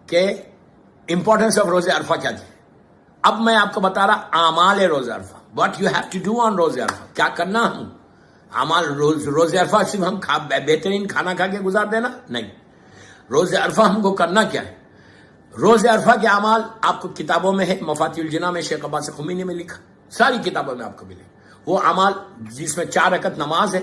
کہ importance of روزے عرفہ کیا تھی. اب میں آپ کو بتا رہا اعمال روزہ عرفہ, what you have to do on روزے عرفہ, کیا کرنا ہم اعمال. روزے عرفہ صرف ہم بہترین کھانا کھا کے گزار دینا نہیں. روزے عرفہ ہم کو کرنا کیا ہے؟ روزے عرفہ کے اعمال آپ کو کتابوں میں ہے, مفاتیح الجناح میں شیخ عباس خمینی نے لکھا, ساری کتابوں میں آپ کو ملے. وہ اعمال جس میں 4 رکعت نماز ہے,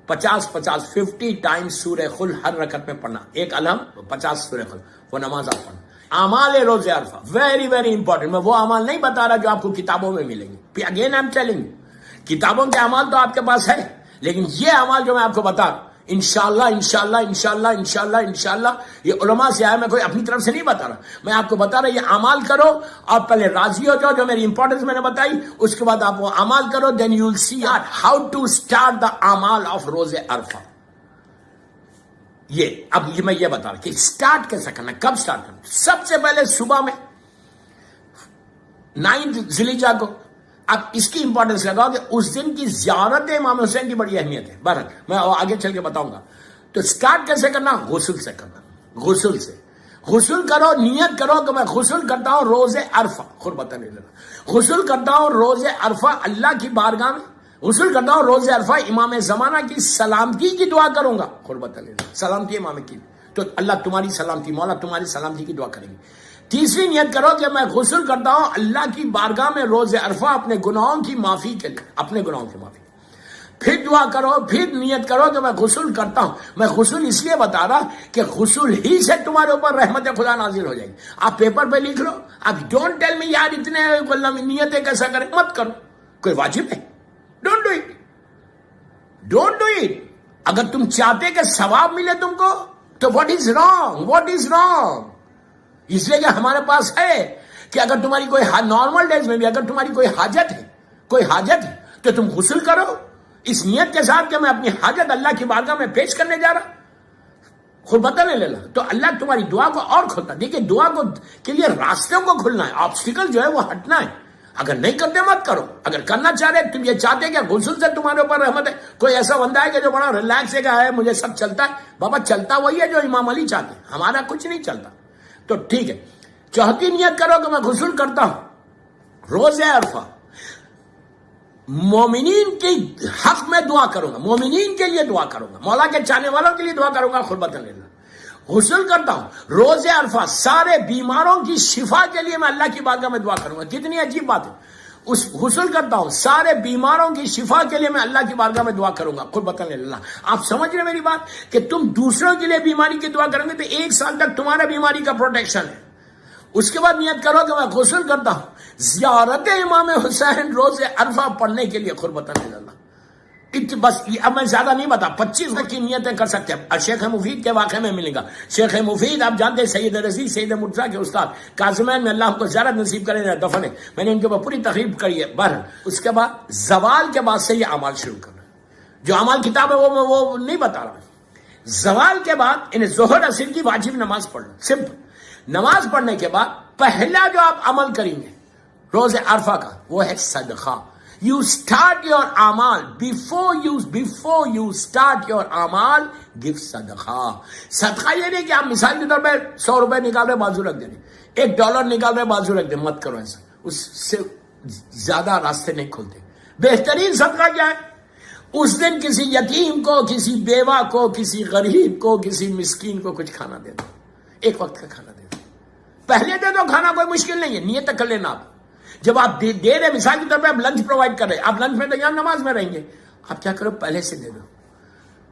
50 ٹائمز سورہ خل ہر رکعت میں پڑھنا, ایک الحم 50 سورہ خل, وہ نماز آپ پڑھنا. اعمال روزے عرفہ ویری ویری امپورٹنٹ. میں وہ اعمال نہیں بتا رہا جو آپ کو کتابوں میں ملیں گے. Again I am telling you, کتابوں کے اعمال تو آپ کے پاس ہے, لیکن یہ اعمال جو میں آپ کو بتا رہا ہوں انشاءاللہ انشاءاللہ انشاءاللہ انشاءاللہ انشاءاللہ یہ علماء سے آیا, میں کوئی اپنی طرف سے نہیں بتا رہا, میں آپ کو بتا رہا یہ اعمال کرو, آپ پہلے راضی ہو جاؤ جو میری امپورٹنس میں نے بتائی, اس کے بعد آپ وہ اعمال کرو, then you will see how to start the اعمال آف روزے عرفہ. یہ اب میں یہ بتا رہا کہ اسٹارٹ کیسا کرنا, کب اسٹارٹ کرنا. سب سے پہلے صبح میں 9 ذی الحجہ کو. اب اس کی امپورٹنس لگاؤ کہ اس دن کی زیارت امام حسین کی بڑی اہمیت ہے. بہرحال میں آگے چل کے بتاؤں گا. تو اسٹارٹ کیسے کرنا؟ غسل سے کرنا. غسل سے غسل کرو, نیت کرو کہ میں غسل کرتا ہوں روزے عرفہ, خود بتا نہیں لینا, غسل کرتا ہوں روزے عرفہ اللہ کی بارگاہ میں, غسل کرتا ہوں روزے عرفہ امام زمانہ کی سلامتی کی دعا کروں گا. خود بتا لینا سلامتی امام کی, تو اللہ تمہاری سلامتی, مولا تمہاری سلامتی کی دعا کریں گے. تیسری نیت کرو کہ میں غسل کرتا ہوں اللہ کی بارگاہ میں روزے عرفہ اپنے گناہوں کی معافی کے لیے, اپنے گناہوں کی معافی. پھر دعا کرو, پھر نیت کرو کہ میں غسل کرتا ہوں. میں غسل اس لیے بتا رہا کہ غسل ہی سے تمہارے اوپر رحمت خدا نازل ہو جائے گی. آپ پیپر پہ لکھ لو. اب ڈونٹ ٹیل می یار اتنے نیتیں کیسا کریں, مت کرو, کوئی واجب ہے, don't do it, don't do it. اگر تم چاہتے کہ ثواب ملے تم کو تو what is wrong, what is wrong. اس لیے کہ ہمارے پاس ہے کہ اگر تمہاری کوئی نارمل ڈیز میں بھی اگر تمہاری کوئی حاجت ہے تو تم غسل کرو اس نیت کے ساتھ کہ میں اپنی حاجت اللہ کی بارگاہ میں پیش کرنے جا رہا, خود پتہ نہیں لینا, تو اللہ تمہاری دعا کو اور کھولتا. دیکھیے دعا کو کے لیے راستوں کو کھلنا ہے, آبسٹیکل جو ہے وہ ہٹنا ہے. اگر نہیں کرتے مت کرو, اگر کرنا چاہ رہے تم یہ چاہتے کہ غسل سے تمہارے اوپر رحمت ہے. کوئی ایسا بندہ ہے کہ جو بڑا ریلیکس ہے کہ ہے مجھے سب چلتا ہے, بابا چلتا وہی ہے جو امام علی چاہتے ہیں, ہمارا کچھ نہیں چلتا. تو ٹھیک ہے, چوتھی نیت کرو کہ میں غسل کرتا ہوں روزے عرفہ, مومنین کے حق میں دعا کروں گا, مومنین کے لیے دعا کروں گا, مولا کے چاہنے والوں کے لیے دعا کروں گا. خود بتا لینا غسل کرتا ہوں روزے عرفہ, سارے بیماروں کی شفا کے لیے میں اللہ کی بارگاہ میں دعا کروں گا. کتنی عجیب بات ہے. اس غسل کرتا ہوں سارے بیماروں کی شفا کے لیے میں اللہ کی بارگاہ میں دعا کروں گا. خود بتا لینا. آپ سمجھ رہے میری بات کہ تم دوسروں کے لیے بیماری کی دعا کریں گے تو 1 سال تک تمہارا بیماری کا پروٹیکشن ہے. اس کے بعد نیت کرو کہ میں غسل کرتا ہوں زیارت امام حسین روزے عرفہ پڑھنے کے لیے. خود بتا لینا. بس اب میں زیادہ نہیں بتا, 25 کی نیتیں کر سکتے ہیں. شیخ مفید کے واقعے میں ملے گا. شیخ مفید آپ جانتے ہیں سید رضی سید مرتضیٰ کے استاد کاظمین میں اللہ کو زیارت نصیب کرے دفن ہے, میں نے ان کے اوپر پوری تقریب کری ہے. بہرحال اس کے بعد زوال کے بعد سے یہ اعمال شروع کرنا, جو اعمال کتاب ہے وہ نہیں بتا رہا. زوال کے بعد انہیں ظہر اثر کی واجب نماز پڑھنا, سمپل. نماز پڑھنے کے بعد پہلا جو آپ عمل کریں گے روزے عرفہ کا وہ ہے صدقہ. You start your amal before you start your amal, give صدقہ. صدقہ یہ نہیں کہ آپ مثال کے طور پہ 100 روپے نکال رہے بازو رکھ دیں, $1 نکال رہے بازو رکھ دیں, مت کرو ایسا. اس سے زیادہ راستے نہیں کھلتے. بہترین صدقہ کیا ہے؟ اس دن کسی یتیم کو, کسی بیوہ کو, کسی غریب کو, کسی مسکین کو کچھ کھانا دے دو, 1 وقت کا کھانا دے دو. پہلے دے دو کھانا, کوئی مشکل نہیں ہے, نیت کر لینا. آپ جب آپ دے رہے مثال کی طور پہ آپ لنچ پرووائڈ کر رہے, آپ لنچ میں تو یہاں نماز میں رہیں گے, آپ کیا کرو پہلے سے دے دو.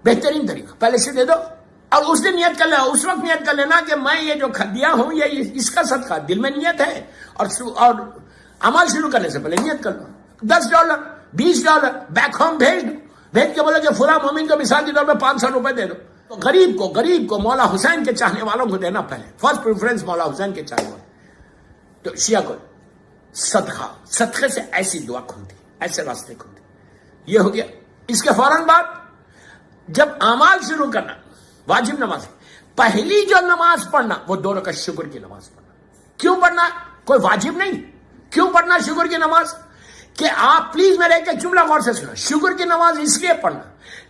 بہترین طریقہ پہلے سے دے دو, اور اس دن نیت کر لینا, اس وقت نیت کر لینا کہ میں یہ جو دیا ہوں یہ اس کا صدقہ, دل میں نیت ہے. اور عمل شروع کرنے سے پہلے نیت کر لو. $10 $20 بیک ہوم بھیج کے بولے کہ فلاں مومن کو مثال کے طور پہ 500 روپے دے دو. تو غریب کو مولا حسین کے چاہنے والوں کو دینا پہلے, فرسٹ پریفرنس مولا حسین کے چاہنے والے. تو شیعہ کو صدقے سے ایسی دعا کھلتی, ایسے راستے کھلتے. یہ ہو گیا. اس کے فوراً بعد جب اعمال شروع کرنا, واجب نماز, پہلی جو نماز پڑھنا وہ 2 رکعت شکر کی نماز پڑھنا. کیوں پڑھنا؟ کوئی واجب نہیں. کیوں پڑھنا شکر کی نماز؟ کہ آپ پلیز میرے ایک جملہ غور سے سنو. شکر کی نماز اس لیے پڑھنا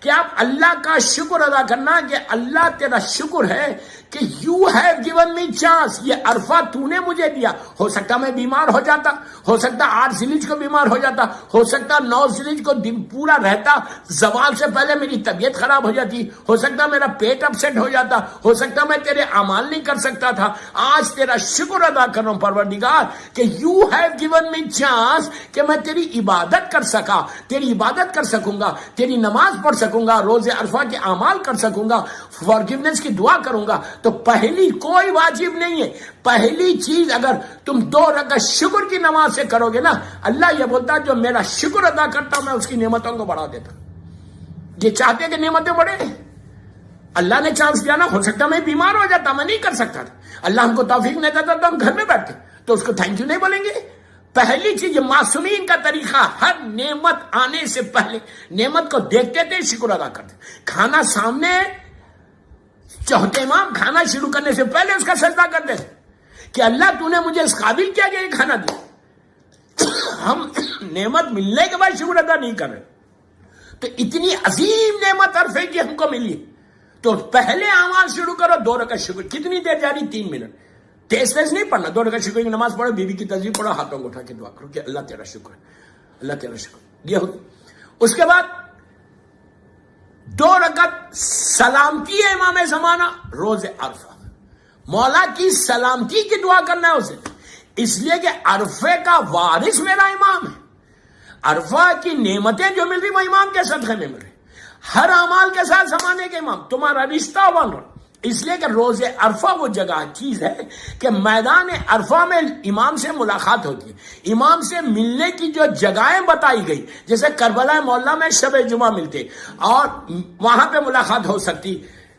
کہ آپ اللہ کا شکر ادا کرنا کہ اللہ تیرا شکر ہے کہ you have given me chance, یہ عرفہ تو نے مجھے دیا. ہو سکتا میں بیمار ہو جاتا، ہو سکتا 8 ذیلحج کو بیمار ہو جاتا، ہو سکتا 9 ذیلحج کو دن پورا رہتا، زوال سے پہلے میری طبیعت خراب ہو جاتی، ہو سکتا میرا پیٹ اپسیٹ ہو جاتا، ہو سکتا میں تیرے اعمال نہیں کر سکتا تھا. آج تیرا شکر ادا کر رہا ہوں پروردگار کہ you have given me chance کہ میں تیری عبادت کر سکا، تیری عبادت کر سکوں گا، تیری نماز پڑھ سکوں گا، روز عرفہ کے اعمال کر سکوں گا، فارگیونیس کی دعا کروں گا. تو پہلی کوئی واجب نہیں ہے. پہلی چیز اگر تم 2 رکعت شکر کی نماز سے کرو گے نا، اللہ یہ بولتا جو میرا شکر ادا کرتا میں اس کی نعمتوں کو بڑھا دیتا. یہ چاہتے کہ نعمتیں بڑھے، اللہ نے چانس دیا نا. ہو سکتا میں بیمار ہو جاتا، میں نہیں کر سکتا تھا، اللہ ہم کو توفیق نہیں دیتا تو ہم گھر میں بیٹھتے، تو اس کو تھینک یو نہیں بولیں گے. پہلی چیز معصومین کا طریقہ، ہر نعمت آنے سے پہلے نعمت کو دیکھتے تھے، شکر ادا کرتے. کھانا سامنے چوتھے امام کھانا شروع کرنے سے پہلے اس کا سجدہ کرتے تھے کہ اللہ تو نے مجھے اس قابل کیا کہ یہ کھانا دیا. ہم نعمت ملنے کے بعد شکر ادا نہیں کر رہے. تو اتنی عظیم نعمت عرفے کی ہم کو ملی، تو پہلے اعمال شروع کرو. 2 رکعت شکر کتنی دیر جاری؟ 3 منٹ. تیز نہیں پڑھنا. 2 رکعت شکر کی نماز پڑھو، بیوی کی تسبیح پڑھو، ہاتھوں کو اٹھا کے دعا کرو کہ اللہ تیرا شکر ہے، اللہ تیرا شکر. یہ ہوتی. اس کے بعد 2 رکعت سلامتی ہے امام زمانہ روز عرفہ. مولا کی سلامتی کی دعا کرنا ہے اسے، اس لیے کہ عرفے کا وارث میرا امام ہے. عرفہ کی نعمتیں جو مل رہی وہ امام کے صدقے میں مل رہی. ہر اعمال کے ساتھ زمانے کے امام، تمہارا رشتہ بن رہا. اس لیے کہ روز عرفہ وہ جگہ چیز ہے کہ میدان عرفہ میں امام سے ملاقات ہوتی ہے. امام سے ملنے کی جو جگہیں بتائی گئی، جیسے کربلا معلیٰ میں شب جمعہ ملتے اور وہاں پہ ملاقات ہو سکتی.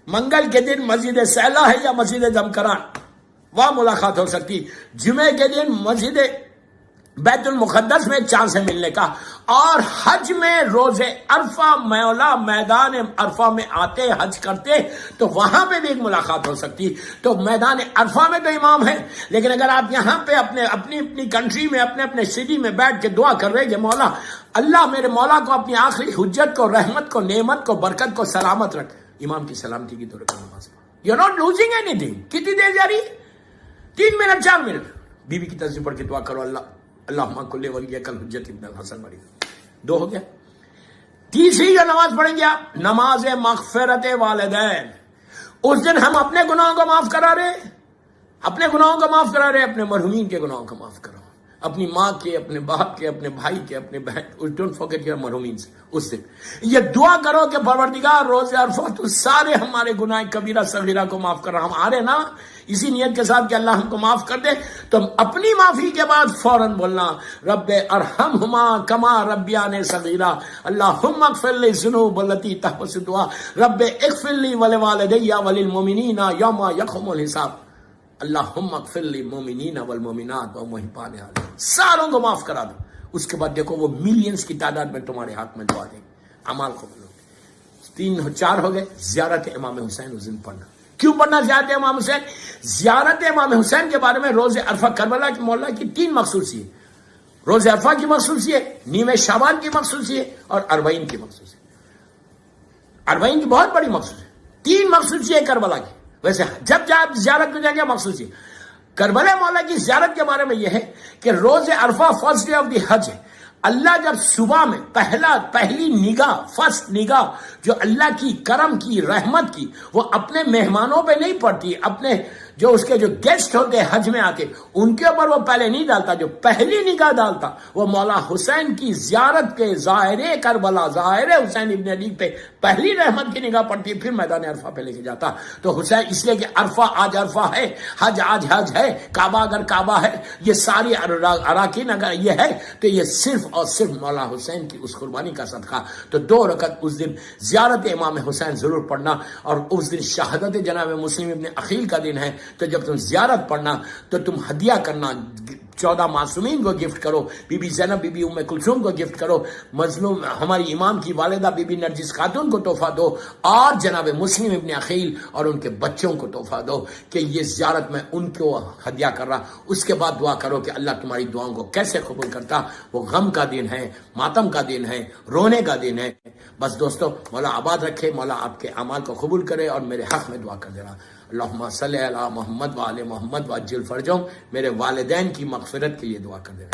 منگل کے دن مسجد سیلا ہے یا مسجد دمکران، وہاں ملاقات ہو سکتی. جمعے کے دن مسجد بیت المقدس میں چاند سے ملنے کا. اور حج میں روز عرفہ مولا میدان عرفہ میں آتے حج کرتے تو وہاں پہ بھی ایک ملاقات ہو سکتی. تو میدان عرفہ میں تو امام ہے، لیکن اگر آپ یہاں پہ اپنی کنٹری میں اپنے سٹی میں بیٹھ کے دعا کر رہے کہ مولا اللہ میرے مولا کو اپنی آخری حجت کو، رحمت کو، نعمت کو، برکت کو سلامت رکھ. امام کی سلامتی کی دو رکعت نماز. You not losing any thing. کتنی دیر جاری؟ 3 منٹ 4 منٹ. بیوی کی تسبیح پڑھ کے دعا کرو، اللہ کل ولی کل حجت ابن الحسن مری. 2 ہو گیا. تیسری جو نماز پڑھیں گے آپ، نماز مغفرت والدین. اس دن ہم اپنے گناہوں کو معاف کرا رہے، اپنے گناہوں کو معاف کرا رہے، اپنے مرحومین کے گناہوں کو معاف کرو، اپنی ماں کے، اپنے باپ کے، اپنے بھائی کے، اپنے بہن. ڈونٹ فارگیٹ یور مرحومین. اس دن یہ دعا کرو کہ پروردگار روز عرفہ تو سارے ہمارے گناہ کبیرہ صغیرہ کو معاف کر رہا. ہم آ رہے نا اسی نیت کے ساتھ کہ اللہ ہم کو معاف کر دے، تو اپنی معافی کے بعد فوراً بولنا رب ارحمہما کما ربیانی صغیرا، اللہم اغفر لی الذنوب التی تحبس الدعاء، رب اغفر لی ولوالدی وللمؤمنین یوم یقوم الحساب، اللہم اغفر للمؤمنین والمؤمنات ومحبان علیہ. ساروں کو معاف کرا دو. اس کے بعد دیکھو وہ ملینز کی تعداد میں تمہارے ہاتھ میں دعا دیں گے، اعمال قبول ہوں گے. 4 ہو گئے. زیارت امام حسین اس دن پڑھنا. کیوں پڑھنا زیارت امام حسین؟ زیارت امام حسین کے بارے میں روز عرفہ کربلا کی مولا کی 3 مخصوصیت. روز عرفہ کی مخصوصیت، نیم شعبان کی مخصوصیت اور 40 کی مخصوصیت. 40 کی بہت بڑی مخصوصیت. 3 مخصوصیت کربلا کی. ویسے جب زیارت میں جائیں گے مخصوصیت کربلا مولا کی زیارت کے بارے میں یہ ہے کہ روز عرفہ فرسٹ ڈے آف دی حج ہے. اللہ جب صبح میں پہلی نگاہ، فرسٹ نگاہ جو اللہ کی کرم کی، رحمت کی، وہ اپنے مہمانوں پہ نہیں پڑتی، اپنے جو اس کے جو گیسٹ ہوتے ہیں حج میں آتے ان کے اوپر وہ پہلے نہیں ڈالتا. جو پہلی نگاہ ڈالتا وہ مولا حسین کی زیارت کے ظاہر کربلا، ظاہر حسین ابن علی پہ پہلی رحمت کی نگاہ پڑتی ہے، پھر میدان عرفہ پہ لے کے جاتا. تو حسین اس لیے کہ عرفہ آج عرفہ ہے، حج آج حج ہے، کعبہ اگر کعبہ ہے، یہ ساری اراکین اگر یہ ہے تو یہ صرف اور صرف مولا حسین کی اس قربانی کا صدقہ. تو 2 رکعت اس دن زیارت امام حسین ضرور پڑھنا. اور اس دن شہادت جناب مسلم ابن عقیل کا دن ہے، تو جب تم زیارت پڑھنا تو تم ہدیہ کرنا، 14 معصومین کو گفٹ کرو، بی بی زینب، بی بی ام کلثوم کو گفٹ کرو، مظلوم ہماری امام کی والدہ بی بی نرجس خاتون کو تحفہ دو، اور جناب مسلم ابن عقیل اور ان کے بچوں کو تحفہ دو کہ یہ زیارت میں ان کو ہدیہ کر رہا. اس کے بعد دعا کرو کہ اللہ تمہاری دعاؤں کو کیسے قبول کرتا. وہ غم کا دن ہے، ماتم کا دن ہے، رونے کا دن ہے. بس دوستو، مولا آباد رکھے، مولا آپ کے اعمال کو قبول کرے اور میرے حق میں دعا کر دے رہا. اللہم صلی علی محمد وآل محمد وعجل فرجہم، میرے والدین کی مغفرت کے لیے دعا کر دیں۔